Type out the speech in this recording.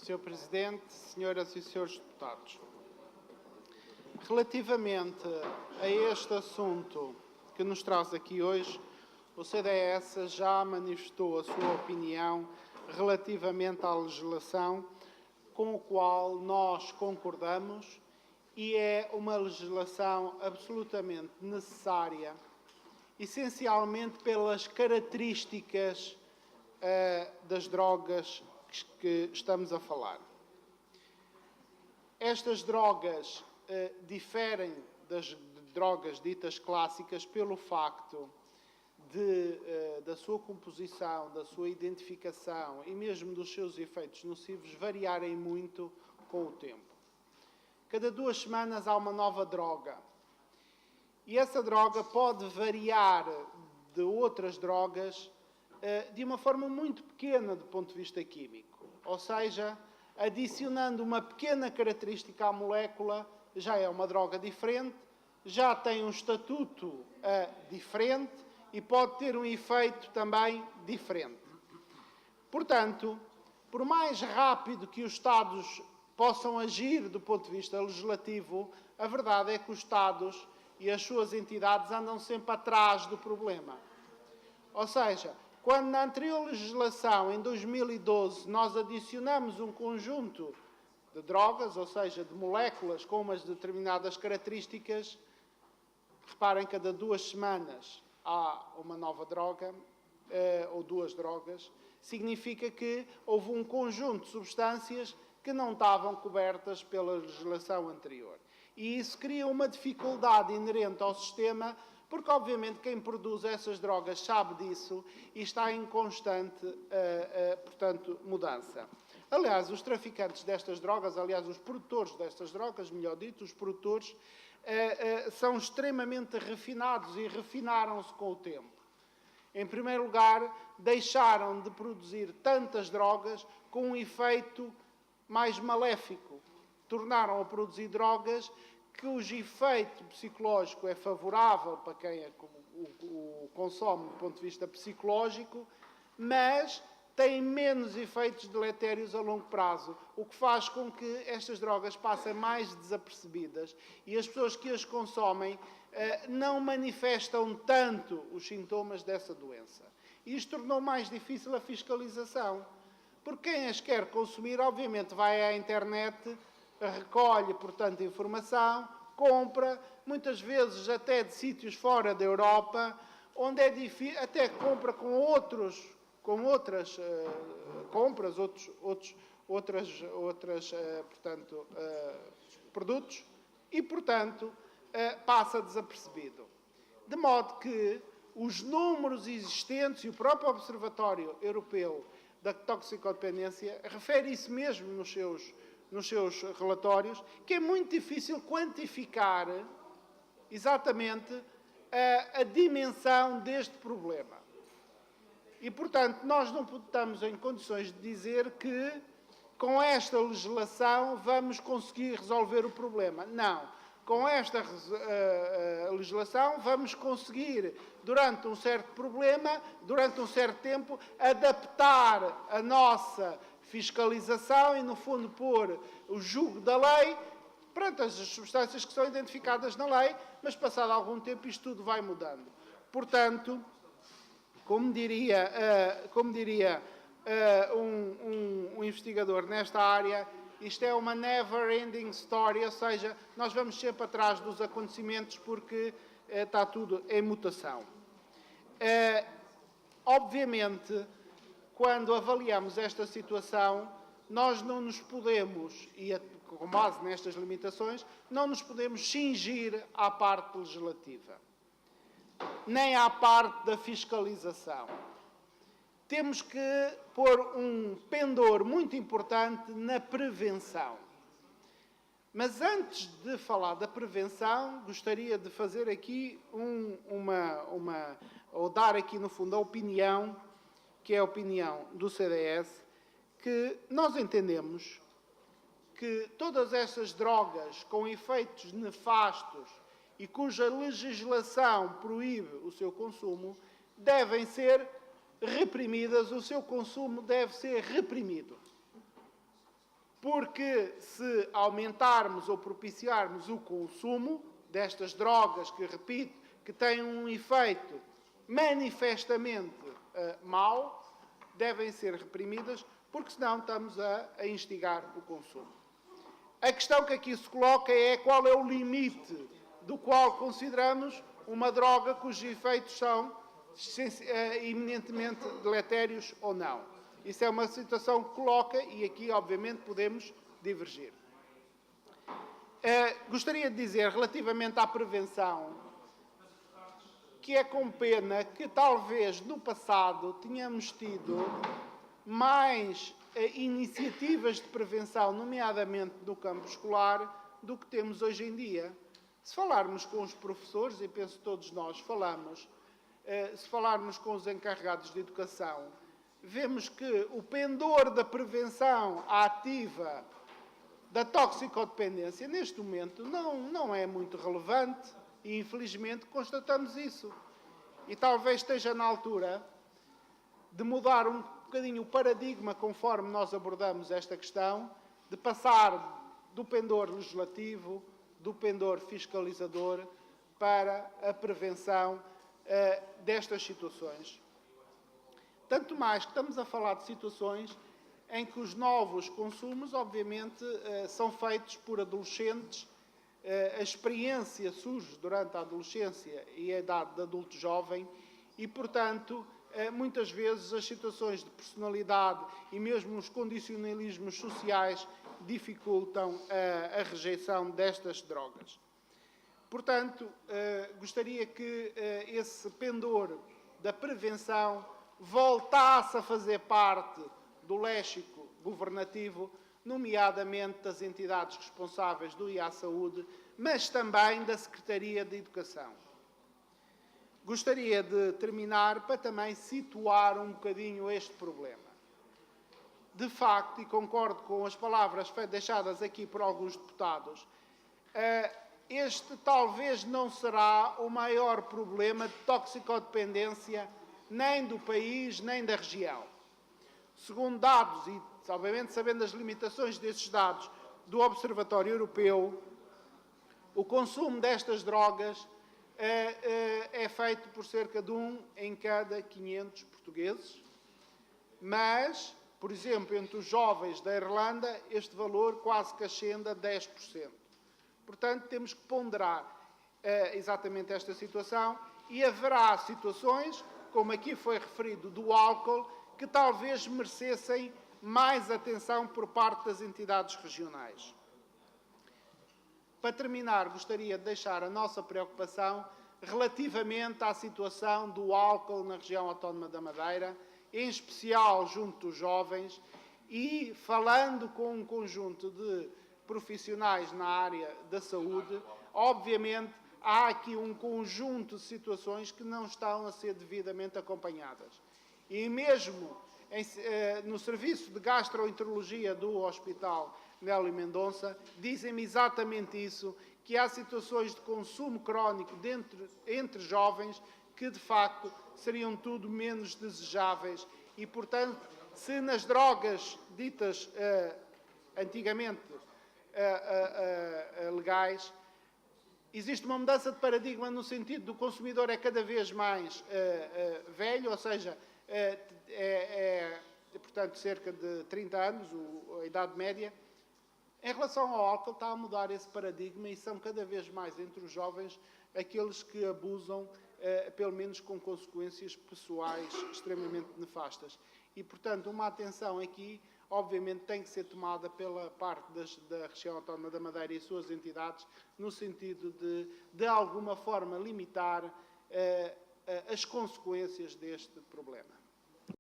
Sr. Presidente, senhoras e senhores deputados, relativamente a este assunto que nos traz aqui hoje, o CDS já manifestou a sua opinião relativamente à legislação com a qual nós concordamos e é uma legislação absolutamente necessária, essencialmente pelas características das drogas que estamos a falar. Estas drogas diferem das drogas ditas clássicas pelo facto da sua composição, da sua identificação e mesmo dos seus efeitos nocivos variarem muito com o tempo. Cada 2 semanas há uma nova droga. E essa droga pode variar de outras drogas de uma forma muito pequena do ponto de vista químico. Ou seja, adicionando uma pequena característica à molécula, já é uma droga diferente, já tem um estatuto diferente e pode ter um efeito também diferente. Portanto, por mais rápido que os Estados possam agir do ponto de vista legislativo, a verdade é que os Estados e as suas entidades andam sempre atrás do problema. Ou seja, quando na anterior legislação, em 2012, nós adicionamos um conjunto de drogas, ou seja, de moléculas com umas determinadas características, reparem, cada 2 semanas há uma nova droga, ou 2 drogas, significa que houve um conjunto de substâncias que não estavam cobertas pela legislação anterior. E isso cria uma dificuldade inerente ao sistema, porque obviamente quem produz essas drogas sabe disso e está em constante, portanto, mudança. Aliás, os traficantes destas drogas, os produtores destas drogas, melhor dito, os produtores, são extremamente refinados e refinaram-se com o tempo. Em primeiro lugar, deixaram de produzir tantas drogas com um efeito mais maléfico. Tornaram a produzir drogas cujo efeito psicológico é favorável para quem o consome do ponto de vista psicológico, mas tem menos efeitos deletérios a longo prazo, o que faz com que estas drogas passem mais desapercebidas e as pessoas que as consomem não manifestam tanto os sintomas dessa doença. E isto tornou mais difícil a fiscalização, porque quem as quer consumir, obviamente, vai à internet, recolhe, portanto, informação, compra, muitas vezes até de sítios fora da Europa, onde é difícil, até compra com outras compras, portanto, produtos, e, portanto, passa desapercebido. De modo que os números existentes, e o próprio Observatório Europeu da Toxicodependência refere isso mesmo nos seus relatórios, que é muito difícil quantificar exatamente a dimensão deste problema. E, portanto, nós não estamos em condições de dizer que com esta legislação vamos conseguir resolver o problema. Não. Com esta legislação vamos conseguir, durante um certo problema, durante um certo tempo, adaptar a nossa fiscalização e, no fundo, pôr o jugo da lei perante as substâncias que são identificadas na lei, mas, passado algum tempo, isto tudo vai mudando. Portanto, como diria um investigador nesta área, isto é uma never-ending story, ou seja, nós vamos sempre atrás dos acontecimentos porque está tudo em mutação. Obviamente, quando avaliamos esta situação, nós não nos podemos, e com base nestas limitações, não nos podemos cingir à parte legislativa, nem à parte da fiscalização. Temos que pôr um pendor muito importante na prevenção. Mas antes de falar da prevenção, gostaria de fazer aqui ou dar aqui no fundo a opinião, que é a opinião do CDS, que nós entendemos que todas essas drogas com efeitos nefastos e cuja legislação proíbe o seu consumo, devem ser reprimidas, o seu consumo deve ser reprimido. porque se aumentarmos ou propiciarmos o consumo destas drogas, que, repito, que têm um efeito manifestamente mau, devem ser reprimidas, porque senão estamos a instigar o consumo. A questão que aqui se coloca é qual é o limite do qual consideramos uma droga cujos efeitos são eminentemente deletérios ou não. Isso é uma situação que coloca e aqui, obviamente, podemos divergir. Gostaria de dizer, relativamente à prevenção, que é com pena que talvez no passado tenhamos tido mais iniciativas de prevenção, nomeadamente no campo escolar, do que temos hoje em dia. Se falarmos com os professores, e penso que todos nós falamos, se falarmos com os encarregados de educação, vemos que o pendor da prevenção ativa da toxicodependência, neste momento, não é muito relevante e, infelizmente, constatamos isso. E talvez esteja na altura de mudar um bocadinho o paradigma conforme nós abordamos esta questão, de passar do pendor legislativo, do pendor fiscalizador, para a prevenção destas situações. Tanto mais que estamos a falar de situações em que os novos consumos, obviamente, são feitos por adolescentes. A experiência surge durante a adolescência e a idade de adulto jovem e, portanto, muitas vezes as situações de personalidade e mesmo os condicionalismos sociais dificultam a rejeição destas drogas. Portanto, gostaria que esse pendor da prevenção voltasse a fazer parte do léxico governativo, nomeadamente das entidades responsáveis do IA-Saúde, mas também da Secretaria de Educação. Gostaria de terminar para também situar um bocadinho este problema. De facto, e concordo com as palavras deixadas aqui por alguns deputados, este talvez não será o maior problema de toxicodependência nem do país, nem da região. Segundo dados, e obviamente sabendo as limitações desses dados do Observatório Europeu, o consumo destas drogas é feito por cerca de 1 em cada 500 portugueses, mas, por exemplo, entre os jovens da Irlanda, este valor quase que ascende a 10%. Portanto, temos que ponderar exatamente esta situação e haverá situações, como aqui foi referido, do álcool, que talvez merecessem mais atenção por parte das entidades regionais. Para terminar, gostaria de deixar a nossa preocupação relativamente à situação do álcool na região autónoma da Madeira, em especial junto dos jovens, e falando com um conjunto de profissionais na área da saúde, obviamente há aqui um conjunto de situações que não estão a ser devidamente acompanhadas. E mesmo no serviço de gastroenterologia do Hospital Nélio Mendonça, dizem-me exatamente isso, que há situações de consumo crónico entre jovens que, de facto, seriam tudo menos desejáveis e, portanto, se nas drogas ditas antigamente legais, existe uma mudança de paradigma no sentido do consumidor é cada vez mais velho, ou seja, portanto, cerca de 30 anos, a idade média. Em relação ao álcool, está a mudar esse paradigma e são cada vez mais entre os jovens aqueles que abusam, pelo menos com consequências pessoais extremamente nefastas. E, portanto, uma atenção aqui, obviamente, tem que ser tomada pela parte da região autónoma da Madeira e suas entidades, no sentido de alguma forma, limitar as consequências deste problema.